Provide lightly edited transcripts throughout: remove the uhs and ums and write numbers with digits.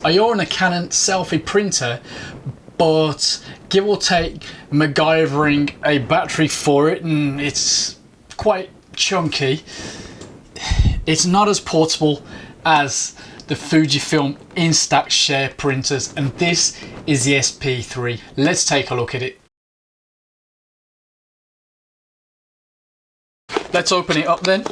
I own a Canon selfie printer, but give or take MacGyvering a battery for it, and it's quite chunky. It's not as portable as the Fujifilm Instax Share printers, and this is the SP-3. Let's take a look at it. Let's open it up then.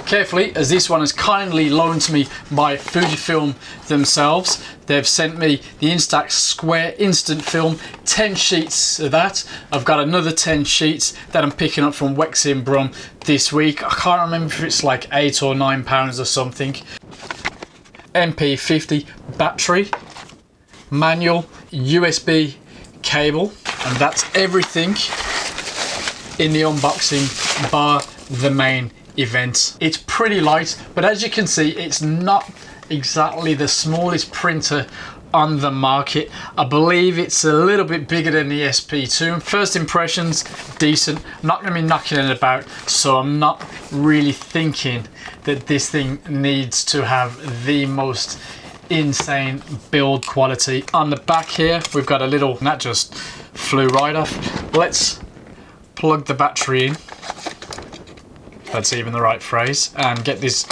Carefully, as this one is kindly loaned to me by Fujifilm themselves. They've sent me the Instax Square Instant Film, 10 sheets of that. I've got another 10 sheets that I'm picking up from Wexham Brum this week. I can't remember if it's like £8 or £9 or something. MP-50 battery, manual, USB cable, and that's everything in the unboxing bar the main event. It's pretty light, but as you can see, it's not exactly the smallest printer on the market. I believe it's a little bit bigger than the SP-2. First impressions, decent. I'm not going to be knocking it about, so I'm not really thinking that this thing needs to have the most insane build quality. On the back here, we've got a little, that just flew right off. Let's plug the battery in. That's even the right phrase, and get this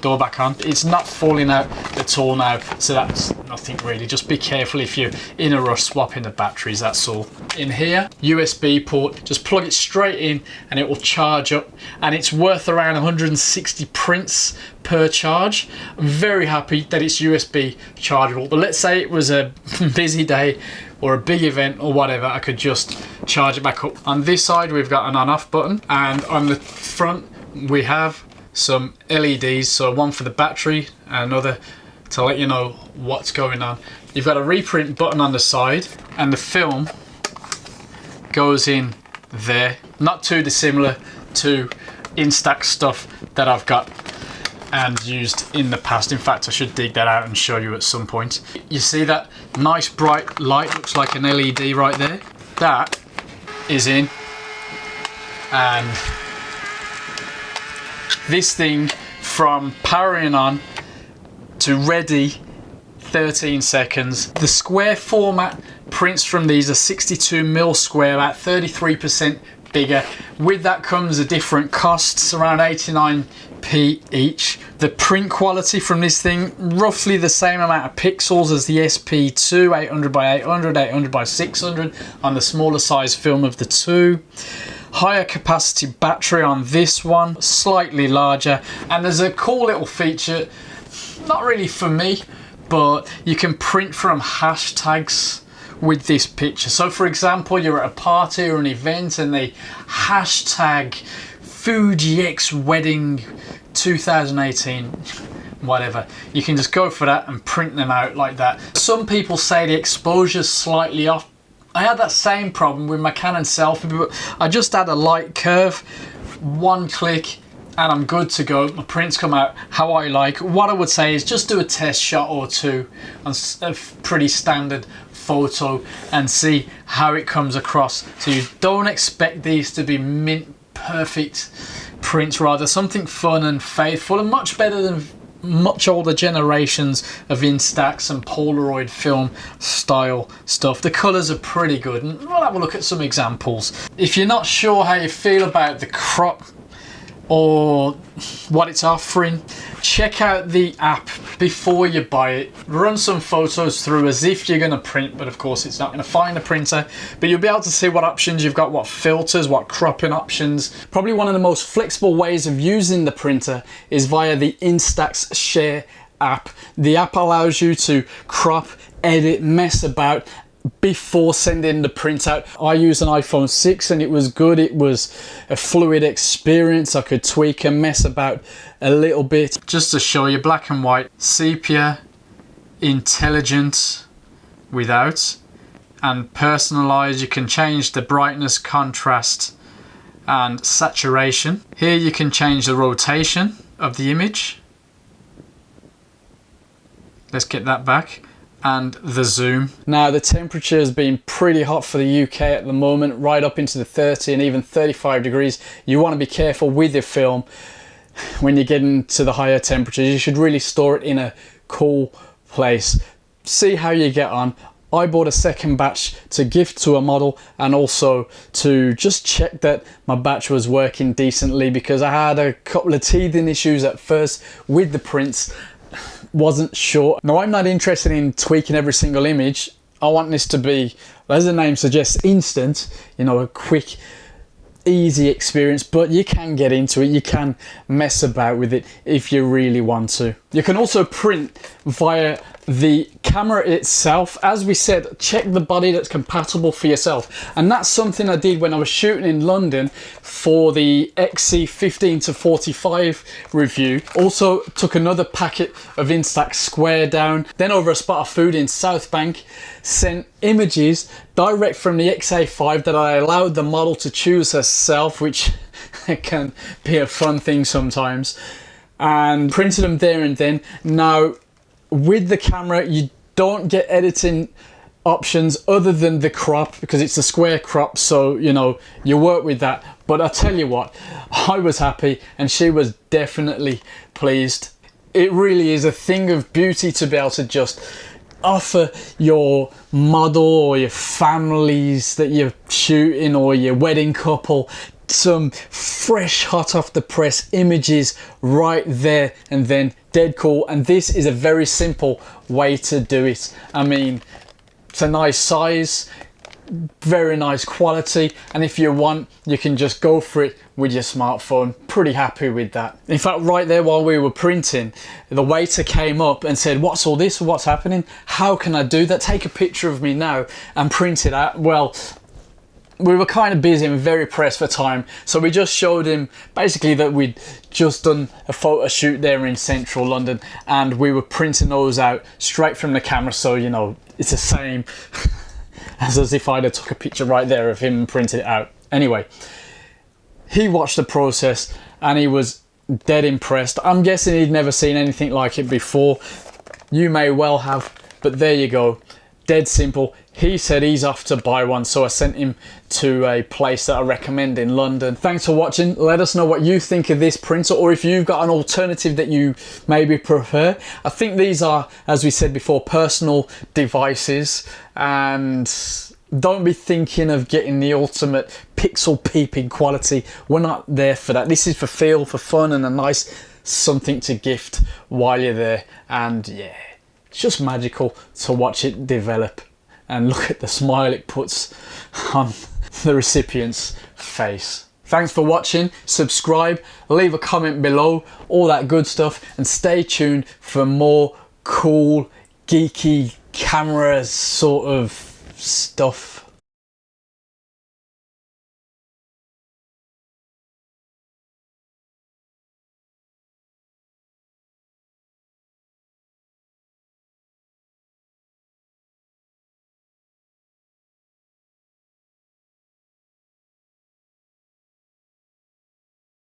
door back on. It's not falling out at all now, so that's nothing really. Just be careful if you're in a rush swapping the batteries, that's all. In here, USB port, just plug it straight in and it will charge up, and it's worth around 160 prints per charge. I'm very happy that it's USB chargeable, but let's say it was a busy day or a big event or whatever, I could just charge it back up. On this side, we've got an on-off button, and on the front, we have some LEDs, so one for the battery and another to let you know what's going on. You've got a reprint button on the side, and the film goes in there. Not too dissimilar to Instax stuff that I've got and used in the past. In fact, I should dig that out and show you at some point. You see that nice bright light, looks like an LED right there? That is in, and this thing from powering on to ready, 13 seconds. The square format prints from these are 62mm square, about 33% bigger. With that comes a different costs, around 89p each. The print quality from this thing, roughly the same amount of pixels as the SP-2, 800 by 800, 800 by 600 on the smaller size film of the two. Higher capacity battery on this one, slightly larger, and there's a cool little feature, not really for me, but you can print from hashtags with this picture. So for example, you're at a party or an event and they hashtag Fuji X Wedding 2018, whatever. You can just go for that and print them out like that. Some people say the exposure's slightly off. I had that same problem with my Canon selfie, but I just add a light curve, one click, and I'm good to go. My prints come out how I like. What I would say is just do a test shot or two on a pretty standard photo and see how it comes across. So you don't expect these to be mint perfect prints, rather something fun and faithful, and much better than much older generations of Instax and Polaroid film style stuff. The colours are pretty good, and we'll have a look at some examples. If you're not sure how you feel about the crop or what it's offering, check out the app before you buy it. Run some photos through as if you're going to print, but of course it's not going to find a printer, but you'll be able to see what options you've got, what filters, what cropping options. Probably one of the most flexible ways of using the printer is via the Instax Share app. The app allows you to crop, edit, mess about before sending the print out. I use an iPhone 6 and it was good. It was a fluid experience. I could tweak and mess about a little bit. Just to show you, black and white, sepia, intelligent without, and personalize. You can change the brightness, contrast and saturation. Here you can change the rotation of the image. Let's get that back. And the zoom. Now the temperature has been pretty hot for the UK at the moment, right up into the 30 and even 35 degrees. You want to be careful with your film. when you get into the higher temperatures. You should really store it in a cool place. See how you get on. I bought a second batch to gift to a model, and also to just check that my batch was working decently, because I had a couple of teething issues at first with the prints. Wasn't sure. Now, I'm not interested in tweaking every single image. I want this to be, as the name suggests, instant, you know, a quick, easy experience, but you can get into it. You can mess about with it if you really want to. You can also print via the camera itself. As we said, check the body that's compatible for yourself, and that's something I did when I was shooting in London for the XC15-45 review. Also took another packet of Instax Square down, then over a spot of food in South Bank, sent images direct from the XA5 that I allowed the model to choose herself, which can be a fun thing sometimes, and printed them there and then. Now, with the camera, you don't get editing options other than the crop, because it's a square crop, so you know, you work with that. But I tell you what, I was happy and she was definitely pleased. It really is a thing of beauty to be able to just offer your model or your families that you're shooting, or your wedding couple, some fresh, hot off the press images right there and then. Dead cool. And this is a very simple way to do it. I mean, it's a nice size, very nice quality, and if you want, you can just go for it with your smartphone. Pretty happy with that. In fact, right there while we were printing, the waiter came up and said, "What's all this? What's happening? How can I do that? Take a picture of me now and print it out." Well, we were kind of busy and very pressed for time, so we just showed him basically that we'd just done a photo shoot there in central London, and we were printing those out straight from the camera, so you know, it's the same as if I'd have took a picture right there of him and printed it out. Anyway, he watched the process and he was dead impressed. I'm guessing he'd never seen anything like it before. You may well have, but there you go. Dead simple. He said he's off to buy one, so I sent him to a place that I recommend in London. Thanks for watching. Let us know what you think of this printer, or if you've got an alternative that you maybe prefer. I think these are, as we said before, personal devices, and don't be thinking of getting the ultimate pixel peeping quality. We're not there for that. This is for feel, for fun, and a nice something to gift while you're there. And yeah, it's just magical to watch it develop. And look at the smile it puts on the recipient's face. Thanks for watching. Subscribe, leave a comment below, all that good stuff, and stay tuned for more cool, geeky camera sort of stuff.